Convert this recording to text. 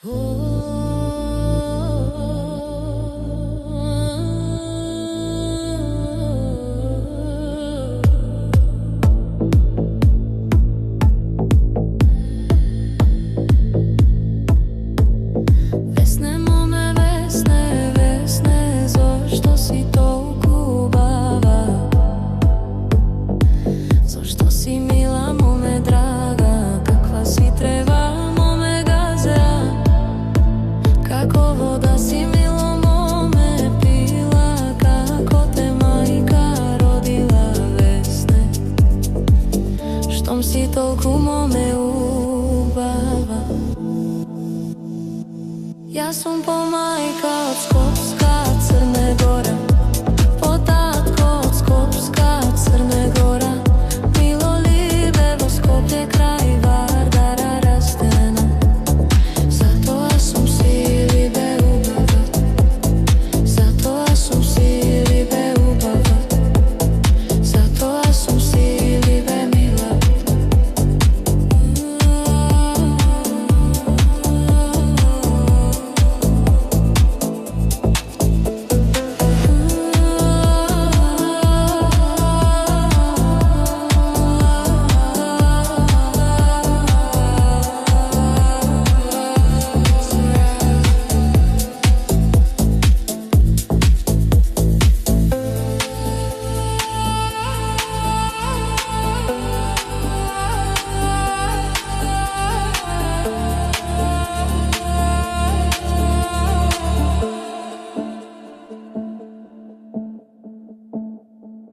Весне, моме, весне, весне, зошто си толку убава? Зошто си мила, моме драга, каква си трева, моме газеа? Како вода си мило, моме пила, како те мајка родила, весне. Штом си толку, моме, убава. Јас сум помајка од Скопска, Црна Гора.